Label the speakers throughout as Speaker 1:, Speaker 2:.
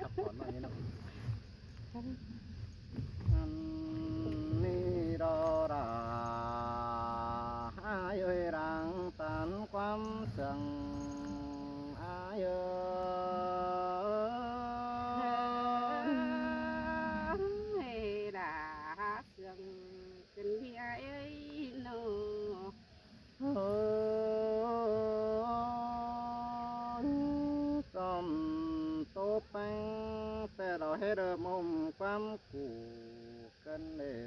Speaker 1: ครับก่อนว่านี้เนาะอันนี้รอราอายุรังตันความเสื่องอายุ
Speaker 2: đã sương cần đi ai nô
Speaker 1: จอมโตแป้งแต่เราให้เริ่มมุมความกูกันเลย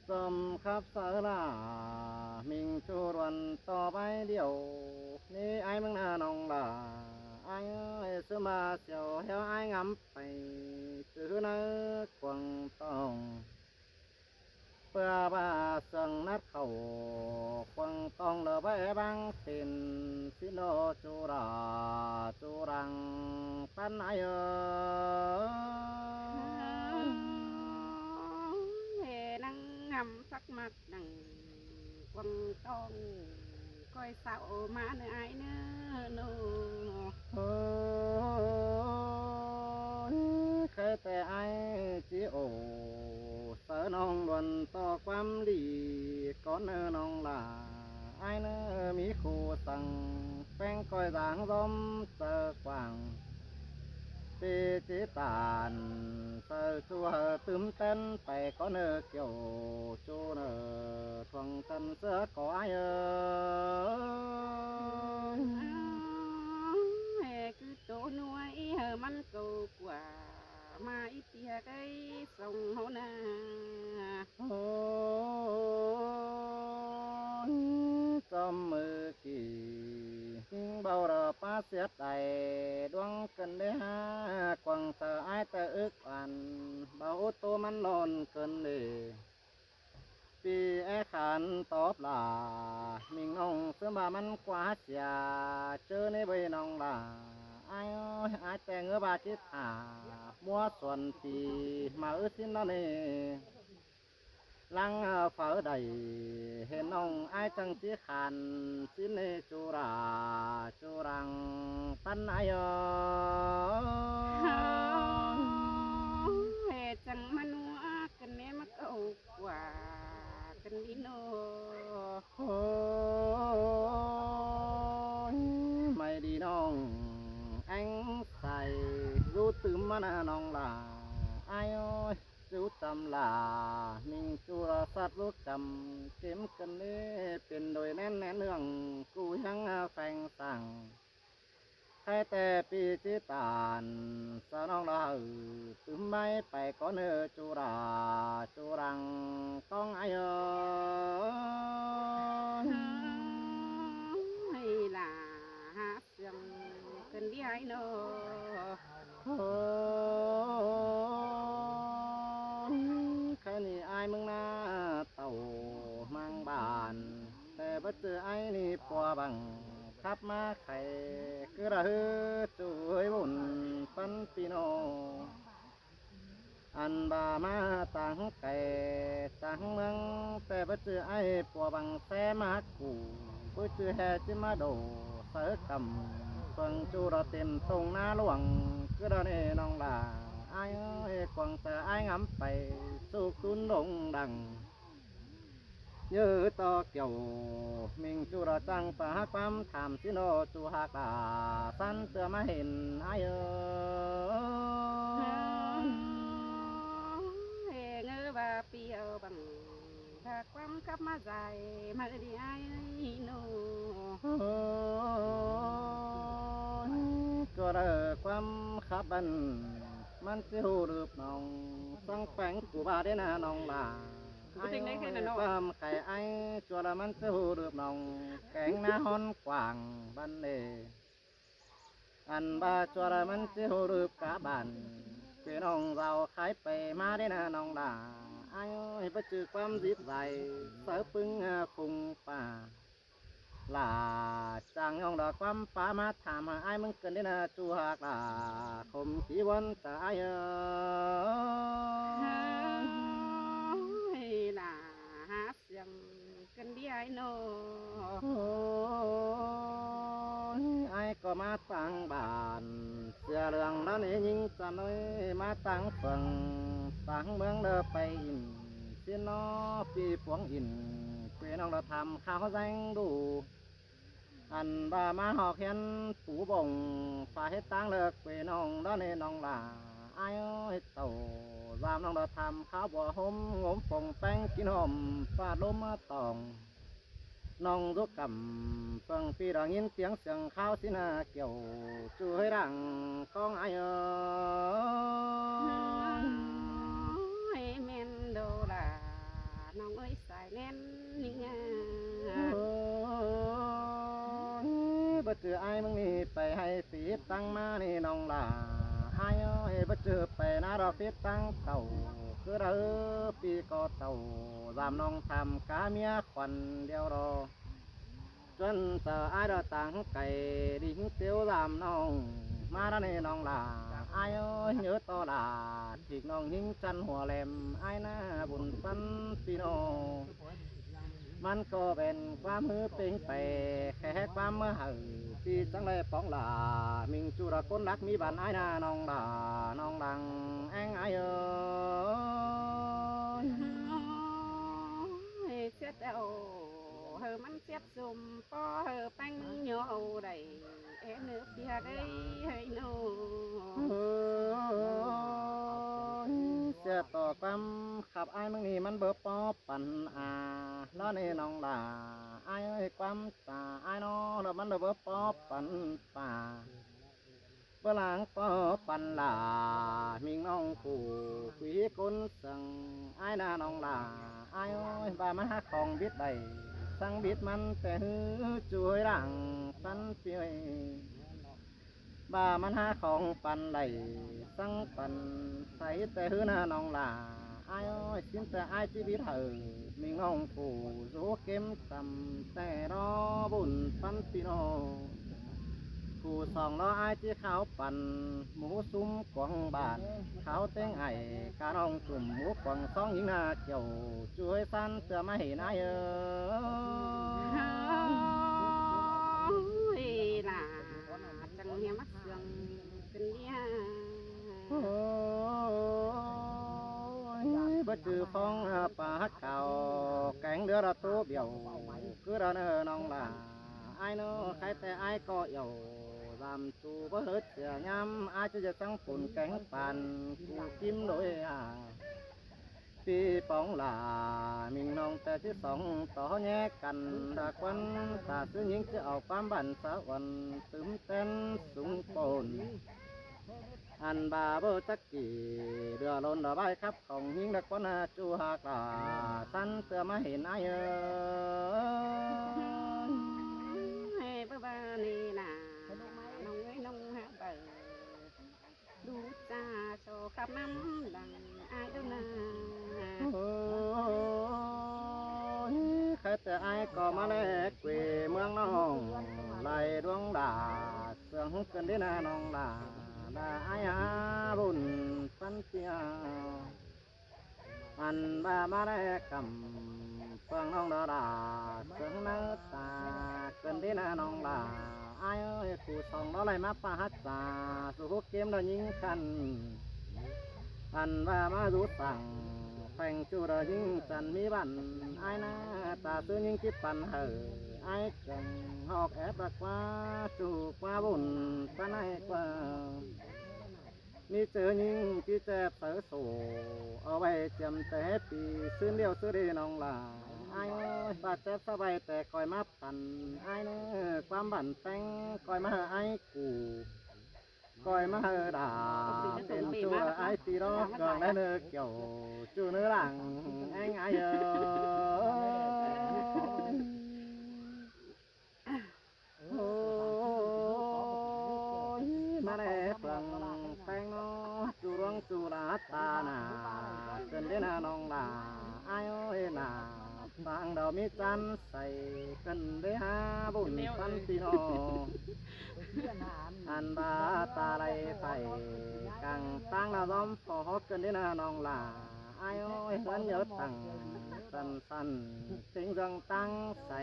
Speaker 1: จอมครับสารามิงจูรวันต่อไปเดียวนี่ไอ้มึงน่าน้องล่ะไอ้เอ้ยซื้อมาเสียวเหี่ยวไอ้งำไปซื้อเนื้อกวางตอง เพื่อบาสังนัดเขาควังตองเลใบบางเป็นสิโนจุราจุรังปันไอ
Speaker 2: về năng ngầm sắc mặt đằng quăng con coi sao má nữa ai nữa nô
Speaker 1: เฮ้ยแค่แต่ไอจีโอเสอน้องดวนต่อความดีก่อนเนอน้องลาไอเนอมีครูสั่งแป้งก้อยด่างร่มเจอกวาง tê chế tàn sơ chua tươm tân phải có nơ kiểu chô nơ thuần tân sơ có ai ơi
Speaker 2: cứ chỗ nuôi hờ măn cầu quả mà ít tia cái sông hô na
Speaker 1: ôi trong mơ kỳ bao giờ pa xét đầy đoán cần đế ha quăng sợ ai ta ước ăn bao ô tôมันนอนเกินเลยปีไอ้ขันตอบลามิงน้องเสื้อมามันกว่าเสียเจอในใบน้องลาไอ้ไอ้แต่งเงือบาจิตหามัวส่วนปีมาอึสินนั่นเอง lăng phở đầy hiện ông ai chẳng chỉ khàn xin lê chu ra chu rằng tân ai
Speaker 2: chẳng mà nuôi cần em mắc cầu quả cần đi nô
Speaker 1: mày đi nong anh xài du từ mà nong là ai ơi chú tâm là mình chú ra sát rút cầm kiếm cân đi tiền đồi nén nén hương cú hăng phanh sang khai tè pi chỉ tàn sa nong là từ mai phải có nơi chú ra chú rằng con ai ơi
Speaker 2: hay là hát rằng cần đi ai nô
Speaker 1: cái này ai mừng na tàu mang bànแต่บัดเจอไอ้นี่ปัวบังขับมาไข่ก็ระหือช่วยบุญปันปีโนอันบามาต่างไก่ต่างเมืองแต่บัดเจอไอ้ปัวบังแซมากูบัดเจอแห่จิมาโดเสือกำฟังจูรเต็มตรงหน้าหลวงก็ระเนน้องลาไอ้เอ้กวางแต่ไอ้งำไปสู้คุณลงดัง như to kiểu mình chu ra trăng và hát bám thảm xin ô chu hạc đà san tựa má hình ai
Speaker 2: ơi ngơ bà piêu bằng thạc quắm cắp má dài mà đi ai nô
Speaker 1: chùa ra quắm khắp bầnมันสิหูรูปน้องสังแฝงกูบาเดนะน้องลา ความไก่ไอ้ชัวละมันจะหูรูปน้องแกงหน้าฮ้อนกว่างบันเดอันบาชัวละมันจะหูรูปกะบันพี่น้องเราขายไปมาได้นะน้องดาไอ้ประจือความจิตใจเสือปึงคงป่าลาจางยองดอกความป่ามาถามหาไอ้มึงเกินได้นะจูหักลาคมขีวันตาย
Speaker 2: hay là hát rằng cần đi ai nô
Speaker 1: ไอ้ก ก็มาตั้งบ้านเสียเรื่องนั้นเองยิงจะน้อยมาตั้งฝั่งตั้งเมืองเด้อไปอินเสียนอปีพวงอินเพื่อน้องเราทำข้าวแจงดู อันบามาหอกเห็นปูบงฝ่าเฮ็ดตังเลิกไปน้องด้านนี้น้องลาอายเฮ็ดเต่ารามน้องเราทำข้าวบัวหอมงมฟงแป้งกินหอมฟาดลมมาตองน้องทุกกำฟังปีดังยินเสียงเสียงข้าวสินาเกี่ยวช่วยดังกองอาย
Speaker 2: ให้แม่นโดล่ะน้องเอ้ยสายแน่นนี่ไง
Speaker 1: บ่เจอไอ้มึงนี่ไปให้สีตั้งมานี่น้องล่ะไอ้เอ้ยบ่เจอไปนะเราฟีตั้งเต่าคือเราปีก็เต่ารามน้องทำกาเมียควันเดียวรอจนเจอไอ้เราตั้งไก่ดิ้งเตียวรามน้องมาแล้วนี่น้องล่ะไอ้เอ้ยnhớ to là thìน้องหิ้งจันหัวแหลมไอ้หน้าบุญปันปีโน มันก็เป็นความมือเป็นไปแค่ความเมื่อหือที่จังเลยป้องหลามิงจูระก้นรักมีบ้านไอ้นาน้องด่าน้องดังแองไอเอ้ย
Speaker 2: เสียเดาเฮอมันเสียสุ่มปอเฮอแป้งโยได้เอ็นเนื้อเปียได้ให้โน
Speaker 1: เสียต่อความขับไอ้มึงนี่มันเบิบปอปันอาแล้วนี่น้องด่าไอ้เอ้ยความตาไอ้น้อแล้วมันเบิบปอปันป่า เวลางปอปันลามิงน้องผู้คุยคนสั่งไอ้นาน้องลาไอ้โอ้ยบามันหักของบิดใดสั่งบิดมันแต่หือช่วยร่างปันเปียบามันหาของปันใดสั่งปันใส่แต่หือนาน้องลาไอ้โอ้ยสิ้นแต่ไอ้ชีวิตเธอมิงน้องผู้สู้เก็มต่ำแต่รอบุญปันปีโน ผู้สองล้อไอ้ที่เขาปั่นหมูซุ้มกวางบานเขาเต้งไอ้กาน้องจุ่มหมูกวางสองยิงหน้าเกี่ยวช่วยสั้นเสือมาเห็นไอ้เออ
Speaker 2: ล่ะจังเฮียมักเสียงเป็นเนี่ย
Speaker 1: โอ้ยบ่จือฟองปลาเก่าแกงเดือดตัวเบี้ยวคือเราเนอน้องล่ะไอ้เนอใครแต่ไอ้ก็เหี่ยว làm chú bớt hết giờ nhắm ai cho giờ tăng phun cánh bàn cụ kim đôi à vì bóng là mình nông ta chứ sống tỏ nhé cằn đã quân ta cứ những chữ ảo phám bản xã quần tướm tên súng cồn anh bà bơ chắc kỳ đưa lôn đỏ bay khắp không những đặc quân chú hạc là săn tựa mà hiện ai ơi
Speaker 2: bơ ba ni là nông ấy nông hạ bờ đủ cha cho khắp năm đằng ai đâu nà
Speaker 1: khách ai có mà lẽ quê mương nông lại đuông đà sương cơn đến nông đà đà ai buồn phân chia anh ba mà lẽ cầm phương nông đà đà sương nắng ta cơn đến nông đà ai ơi cụ sòng đó lại má pa hát trà dù kiếm đó những khăn anh ba má rút rằng phanh chu đó những trần mi bản ai na ta sư những kiếp bản hở ai chẳng học ép đặt qua chủ qua bùn qua này qua ni chờ những chi chép sở sổ ở đây chấm té thì xuyên điều xưa đi nòng là ai ơi bà chép sao vậyแต่คอยมาปั่นไอ้เนอความบั่นแป้งคอยมาไอ้กูคอยมาด่าเป็นชัวไอ้ตีรอกก่อนได้เนอเกี่ยวจูเนื้อหลังแองไอ้เออมาได้เปล่งแป้งน้อจูร้องจูราตาหนาเกินได้นาน้องด่าไอ้เอ้ยนาบางดอกมีจันใส่กันได้หาบุญพันปีโนอันบาตาไหลไฟกังตั้งนาล้อมพอกันได้นาน้องลาไอ้โอ้ยเฮินเยอะตั้งสันสันถึงเรื่องตั้งใส่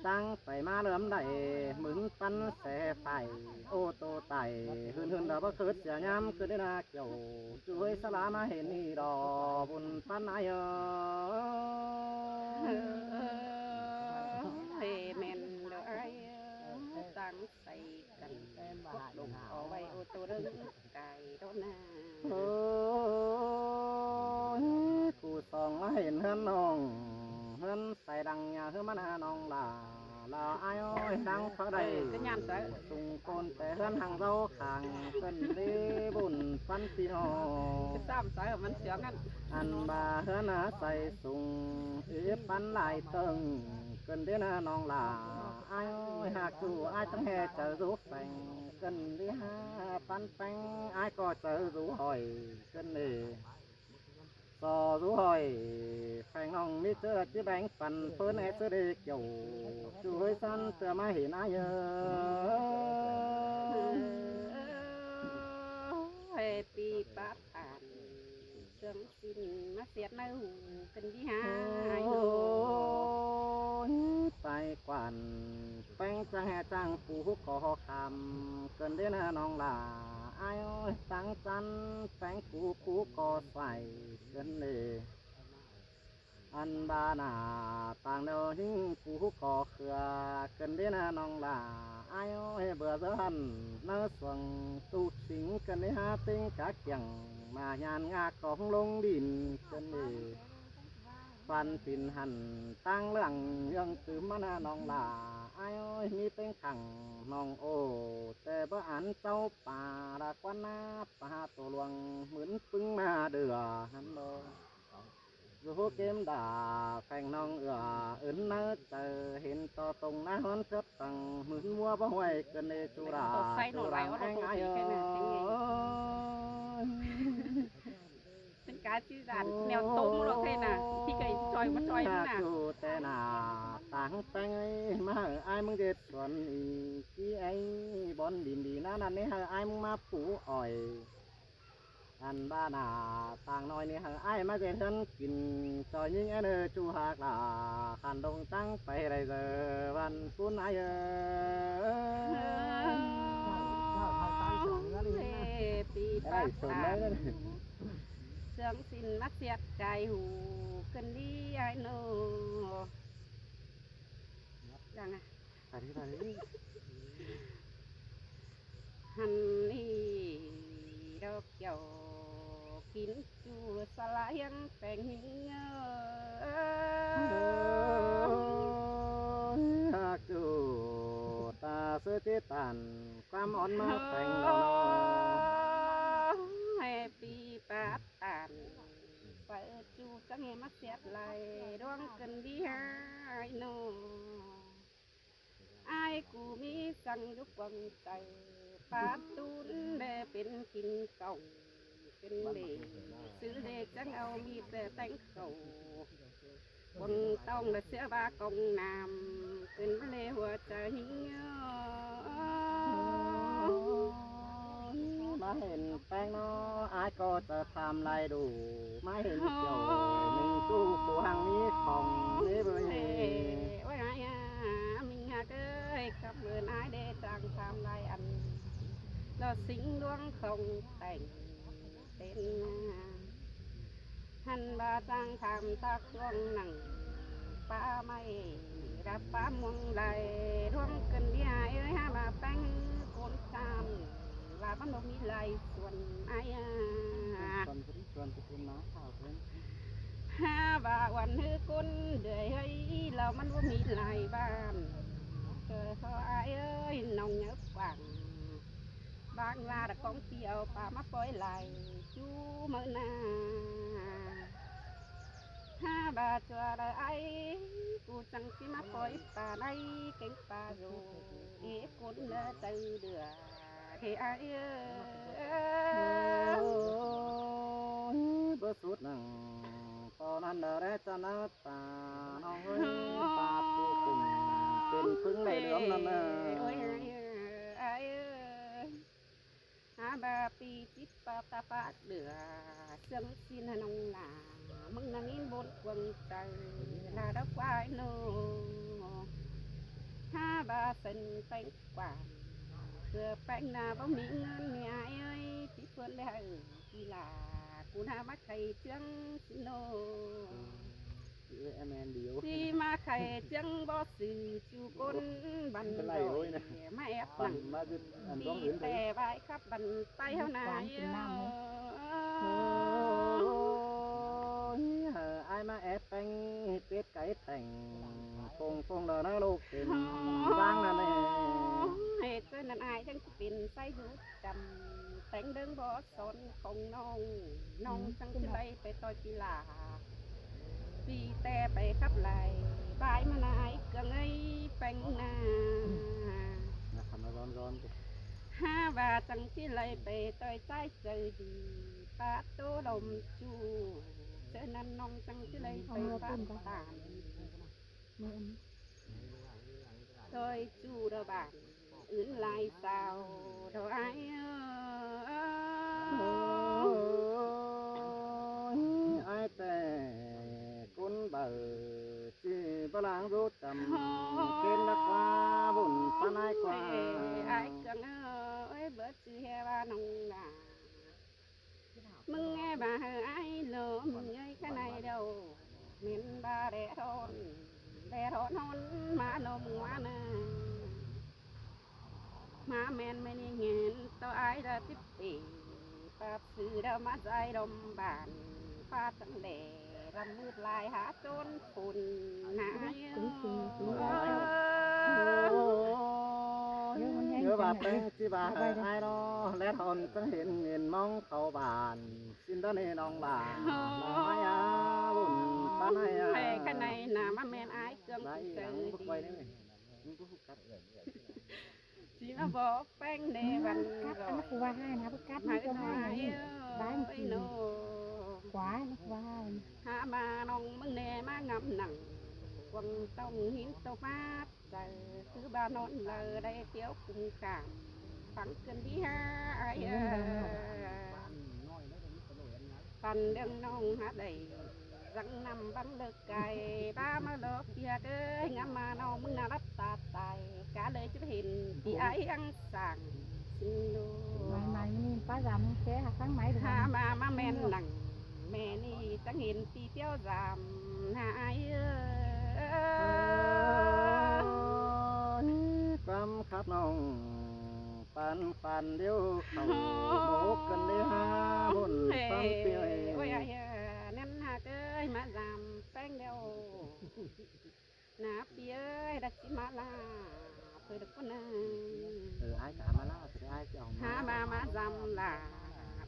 Speaker 1: จังไปมาเหลื่อมใดเหมือนปันแสไฟโอโตไตหืนดาบ่เกิดเสียย้ำคือได้นาเกี่ยวช่วยสลามาเห็นนี่ดอบุญปันนาย
Speaker 2: เฮ้แม่นเลยตั้งใส่กันพวกลงเอาไว้โอตัวเรื่องไก่โดนนา
Speaker 1: โอ้ยกูส่องมาเห็นเฮือนน้องเฮือนใส่ดังยาเฮือนมันหาน้องลาอ้ายอ้อยดังเขาได้
Speaker 2: ก็ยามใส่
Speaker 1: ตุงโกนแต่เฮือนหังเราขางเป็นดีบุญปันพี่น้อง
Speaker 2: ก็ซ้ำใส่มันเสียงกัน
Speaker 1: อันบาเฮือนใส่สุงปันหลายเติงเกินเด้อน้องลาอ้ายอ้อยหากจูอ้ายต้องแห่เจอรูปแฝงเกินดีหาปันแปงอ้ายก็เจอรูหอยเกินเด้สอรู้หอยแฝงน้องมิเจอที่แบงปันเพิ่นให้เสด็จอยู่ช่วยสั้นเตือมาเห็นอาย
Speaker 2: เฮ้ปีปาผ่านเสื่อมสิ้นมาเสียดในหูกันที่หา
Speaker 1: โอ้ยไปกวนแป้งจะแห่จังปูขอคำเกินได้นะน้องลาอายอ้อยตั้งจันแป้งปูก็ใส่เกินเลยอันบานาต่างเดียวหิ้งปูก็เขือเกินได้นะน้องลาอายอ้อยเบื่อจะหันเนื้อสวงตูสิงกันได้หาติ้งกะเกียงมายานงาของลงดินเกินเลยฟันปินหันตั้งเรื่องยังตื่นมาหน้าน้องลาอายอ้อยมีเป็นขังน้องโอแต่บ่อันเจ้าป่ารักวันนาป่าตัวหลวงเหมือนปึ้งมาเดือหันโลรู้เกมด่าแฟงน้องอื่นเนื้อเจอเห็นต่อตรงหน้าฮอนเกิดตังเหมือนวัวบ่ไหวเกินในจุราจุราแห้งอายอ้อย
Speaker 2: เป็นการที่ด่านแนวตรงหรอกแค่น่ะที่เคยจอยมาจอยนั่นน่ะ
Speaker 1: จูแต่หนาต่างแปงไอ้มาไอ้มึงเด็ดส่วนอีที่ไอ้บอนดินดีนะนั่นนี่ฮะไอ้มึงมาปูอ่อยอันบ้านาต่างน้อยนี่ฮะไอ้มาเจอฉันกินจอยยิงไอ้เนอจูหากลาขันดงตั้งไปไรเจอวันปุ้นไอ้
Speaker 2: ปีปา
Speaker 1: ได้สม
Speaker 2: ผ่า
Speaker 1: เลย
Speaker 2: นเสื่อมสิ้นมาเสียดใจหูกันดีไอ้โนยังไง
Speaker 1: ไปดิ
Speaker 2: หันนี่ดอกเกี่ยวกินจูสลายยังแปลงหิง
Speaker 1: หากจูตาเสื้อที่ตันความอ่อนมาแต่งเรา
Speaker 2: ให้ปีปาตันไปจูจังเฮมาเสียดไหลดวงกันดีหายโนไอ้กูมีสั่งยุกวังใจปาตูนได้เป็นกินเก่าเป็นเด็กซื้อเด็กจังเอามีแต่แต่งเขาบนต้องได้เสียบากองน้ำขึ้นมาเลยหัวใจเหี่ยว
Speaker 1: มาเห็นแป้งน้ออายก็จะทำลายดูมาเห็นเกี่ยวหนึ่งตู้ผู้หังนี้ของนี้เบอร์
Speaker 2: ว่าไงมิงหาเก้ยกับเมื่อนายเดจังทำลายอันเราสิงดวงของแต่งเป็นหันบาจังทำตักดวงหนังป้าไม่รับป้ามวงไหลร่วมกันดีหายเอ้ยฮะมาแป้งคนจำว่ามันบ่มีไหลส่วนไอ้
Speaker 1: ส่วนคุณนะข่าวเพื่อน
Speaker 2: ห้าบาวันฮือกุนเดือยเฮ้ยเรามันว่ามีหลายบ้านเกิดเขาอายเอ้ยน้องเนื้อฝังบางลาแต่กองเกี่ยวป่ามาปล่อยไหลจูเมื่อนาห้าบาทจัวได้ไอ้กูจังสิมาปล่อยป่าได้เก่งป่าโรเอ๋คนเนื้อตื่นเดือเฮ้ไอ้เอ้ย
Speaker 1: เบอร์สุดหนึ่งตอนนั้นเดรจะนัดตาน้องเอ้ยตาผู้กลุ่มเป็นพึ่งในเหลือมนั่นเออ
Speaker 2: บาปีจิตปาตาปาเดือเสื่อมสิ้นน้องหนามึงนั่งอินบนกวงใจลาดอกไว้โน 5 3 sinh bánh quả vừa bánh là bông mỹ ngân mẹ ơi chỉ phương lẽ chỉ là cú na mắc thầy chương xin lô
Speaker 1: em điếu
Speaker 2: khi mà thầy chương bó sự chú côn bắn rồi mà ép nặng đi tè vai khắp bàn tay hao nài
Speaker 1: ai mà ép bánh biết cái thành phong phong đó nó lục tiền vang là này
Speaker 2: hết cho nên ai chẳng tiền say rút trầm tánh đơn bó son không nong chẳng chứ đây phải tôi chỉ là vì teไปkhắp lại bãi mà nãy cần ấy bánh na ha và chẳng chỉ lạiไปtôi trái trời đi ba tô đồng chu cho nên nong chẳng chỉ lạiไปba tàn tôi chu đâu bạn ứng lại sao đâu ai
Speaker 1: ai tè cuốn bờ chỉ bao lang rút tầm kênh đã qua bùn pan ai qua
Speaker 2: ai cần ơi bớt chữ he ba nông là mừng nghe bà ai lỡ mừng ơi cái này đâu mình ba đẻ thôn hôn má nông má nè má men men nghe tao ai đã tiếp tỷ pháp sư đã má dài đồng bản pha tận đẻรำมืดลายหาจนฝุ่นหาย
Speaker 1: เยอะบาดเป็นสิบาไอ้รอและทนจะเห็นมองเขาบานสิ้นตอนนี้น้องบานน้อยอาบุญตาไหนอา
Speaker 2: ข้างในหนามาแมนไอ้เกลืองเจอจีมาบอกแป้งเดวันก่อน
Speaker 3: กูว่าให้นะพวกกัด
Speaker 2: หา
Speaker 3: มัน
Speaker 2: ก็
Speaker 3: ก็
Speaker 2: หา
Speaker 3: ให้
Speaker 2: ย
Speaker 3: ได้
Speaker 2: ไอ้โน
Speaker 3: ขวาว่าให้
Speaker 2: หามาน้องมึงเนมางำหนังวังต้องหินตกมาเจอคือบ้านนอนเลยได้เที่ยวคุ้มกามฝังเกินที่หาไอ้ปันเรื่องน้องหาได้รังนำบังเลิกไก่บ้ามาเลิกเพียเด้งามาน้องมึงน่ารับตาตายกาเลยจะเห็นที่ไอ้อังสั่งสิโน
Speaker 3: mày nhìn phá giảm sẽ hạt sáng máy được
Speaker 2: หามาแม่นหนังแม่นี่จังเห็นตีเตี้ยวรำหาย
Speaker 1: ความขับน้องปันเดียวเขาโบกกันได้หาบุญฟังเปีย
Speaker 2: โอ้ยนั่นหากเอ้ยมาจำแป้งเดียวนาเปียดักจิมาลาเพื่อดักคนนึง
Speaker 1: ai cả mà la thì ai chồng
Speaker 2: หามาจำลา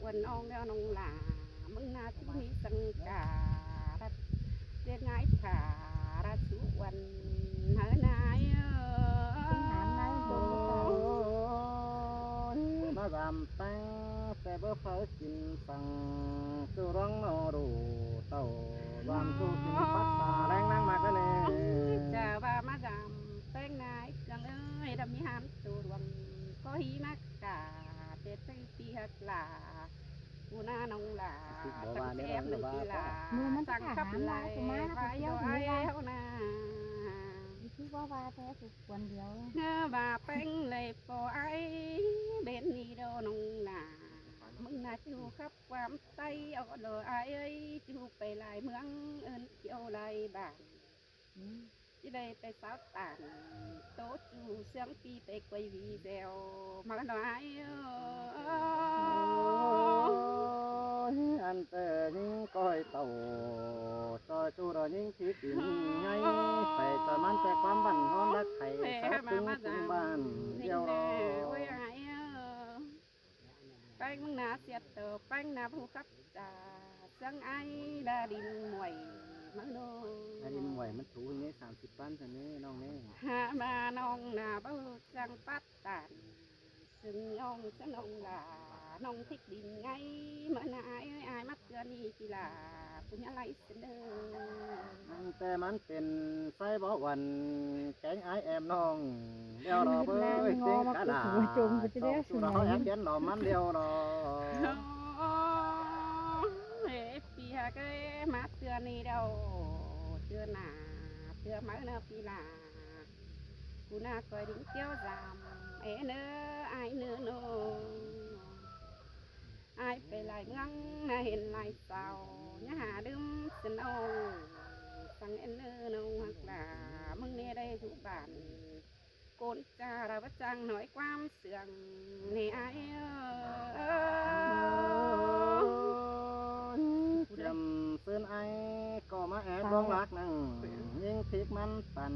Speaker 2: วันน้องเดียวน้องลามึงนาที่มีสังกาดัดเรียกง่ายขาดัดสุวรรณหานาย
Speaker 1: mà làm tăng sẽ bớt phải chín bằng tu rong nô đủ tàu làm tu chín phát xà đang năng mà cái này
Speaker 2: จะว่ามาดำแป้งนายจังเอ้ยดำมีหามตัวรวมก็ฮีมากกาเด็ดใส่ปีหักหลากูน่าน้องหลาจังแอมหนึ่งปีหลาจังขับไหลไปเอาไอ้เฮานา
Speaker 3: ที่ว่าว่าแท้สุดวันเดียว
Speaker 2: เงือว่าแป้งเลยปอไอ้เบนนี่โดน้องหลามึงน่าจูขับความไตเอาเดอไอ้เอ้ยจูไปหลายเมืองเอิ้นเกี่ยวหลายบ้าน ที่ได้ไปสาวต่างโต๊ะจูเสียงปีไปกวยวีเซลมาหน่อย
Speaker 1: anh tè những coi tàu cho chu rồi những chiếc điện ngay phải cho man phải quán bản ngon đất thầy sáu tiếng bàn đeo rồi
Speaker 2: แป้งมึงนาเสียเตอแป้งนาผู้ขับจ่าเสียงไอ้ดาดินมวยมาโน
Speaker 1: anh đi ngoài mất thú như 30 ban thế nàyน้องนี่
Speaker 2: หามาน้องนาเบ้าจังปัดตานซึ่งน้องจะน้องลาน้องทิกดินไงเมื่อนาไอ้มัดเกลือนี่กีฬาปุญญาไลเสนอ
Speaker 1: anh tèมันเป็นไฟบ่วันแกงไอแอมน้องเดียวรอเบ้ยเต็งกะลาชูเราเขาแอบเขียนหน่อมันเดียวรอ
Speaker 2: เฮ้ปีฮะก็มัดเกลือนี่เดียวเกลือหนาเกลือมาเนื้อปีลา cú na coi đỉnh kéo giảm é nơ ai nơ nô ai phải lại ngăng na hiện lại sao nhá hà đêm xin ô sang em nơ nô hoặc là mừng nè đây chủ bản côn cha là bắt trang nói quam sườn nè ai
Speaker 1: chầm sơn ai có má ép bóng lạc nằng nhưng thiệt manปั่น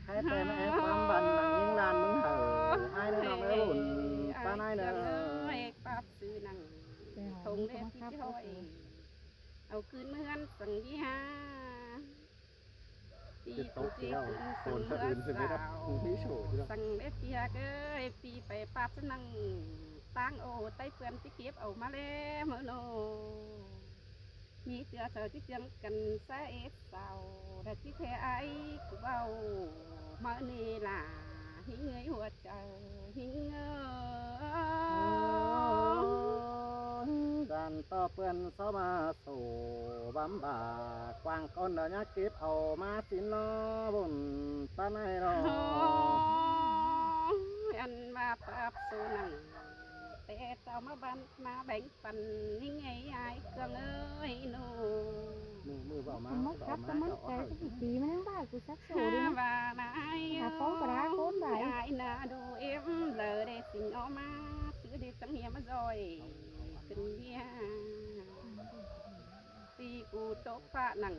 Speaker 1: ให้แต่มาแอบความบันหนังยิ่งลานมึงเห่อไอ้เนื้อน้องเอ้บุญป้าไอ้เนื้อ
Speaker 2: เอกปรับซื้อนัง
Speaker 3: แต่ห
Speaker 2: ท
Speaker 3: อง
Speaker 2: ง
Speaker 3: นี่
Speaker 2: เล็
Speaker 3: ก็
Speaker 2: บ
Speaker 3: มา
Speaker 2: ที่
Speaker 3: ครับ
Speaker 2: ห้อยเอาคืนเมื่อนสังยี่ห้าปี
Speaker 4: จะต
Speaker 2: กู
Speaker 4: ก
Speaker 2: จี
Speaker 4: แล้ว
Speaker 2: คืน
Speaker 4: โซ
Speaker 2: สัง
Speaker 4: น
Speaker 2: เมื่
Speaker 4: อื่นใช่ไหม
Speaker 2: อ
Speaker 4: ครับ
Speaker 2: สาว
Speaker 4: คุณพี่โฉดครับ
Speaker 2: สังเล็บเปียกเอ้ยปีไปปรับนังตั้งโอไต้เพื่อนที่เก็บเอามาแล้วเมื่อโนมีเสือเสือที่เจียงกันแซ่เอสสาวแต่ที่แท้ไอ้กูเบามาเนล่ะหิ้งเงยหัวใจหิ้งเงย
Speaker 1: đàn to พื่อน sao mà sổ bám bà quang con ở nhà kiếp ầu má xin lo buồn ta này rồi
Speaker 2: อันมาปรับสูนังแต่เจ้ามาบันมาแบ่งปันนี่ไงไอ้เครื่องเอ้ยหนู
Speaker 1: mưa vào
Speaker 3: กู
Speaker 1: má
Speaker 3: มักครับก็มันใจสักปีมันยังบ้ากูสักโซ่
Speaker 2: หา
Speaker 3: ด้วยนะ
Speaker 2: ว่านาไอ้
Speaker 3: หาฟ้องปลาโคนไหน
Speaker 2: ไอ้นาดูเอ็มเลยได้สิ่งออกมาซื้อได้สังเหียมาซอยขึ้นเบี้ยตีกูโต๊ะฟ้าหนัง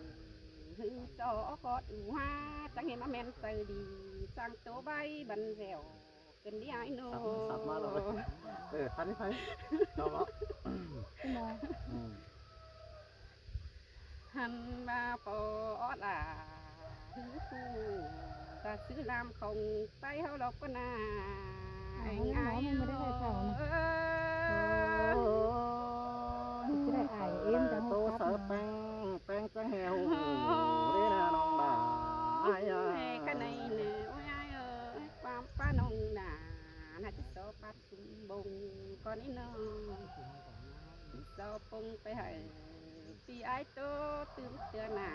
Speaker 2: หึงจอกอดอูฮาจังเห็นมาแม่นเตอดีสั่งโตใบบันแววขึ้นดีไอ้หนู
Speaker 1: sắp má rồi thấy đi thấy cho nó
Speaker 3: กูมอง
Speaker 2: หันมาปอดล่ะถือคู่ตาซื้อลามของไปเฮาหลอกก็น่าไอ้ไง
Speaker 3: จะได้อายเอ็มจัง
Speaker 1: tô
Speaker 3: ครับ
Speaker 1: sợ beng beng chẳng heo đi là nong bà ai
Speaker 2: ไอ้กันในเนื้อไอ้เอ้ยความป้านงน่ะน่าจะโซปัดสุมบงก่อนนี้น้องโซปงไปให้ปีไอ้โตตื่นเตือนน่ะ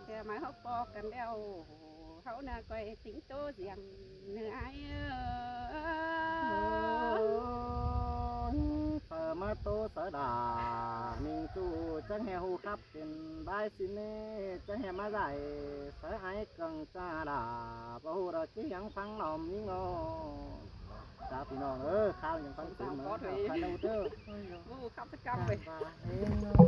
Speaker 2: เตือนมาเขาปอกันแล้วเขาน่ะก็สิงโตเสียงเนื้อไอ้เอ้ย
Speaker 1: sợ má tô sợ đà mình chu chẳng heo khắp trên bãi xin nê chẳng heo má dài sợ ai cần cha đà bao rồi chỉ chẳng phăng lòng những ngô sao thì nó khao những phăng
Speaker 2: Sao
Speaker 1: tiền
Speaker 2: có
Speaker 1: nữa
Speaker 2: thể.
Speaker 1: khao đâu chứ
Speaker 2: Vu khắp tất cả vậy.
Speaker 1: và em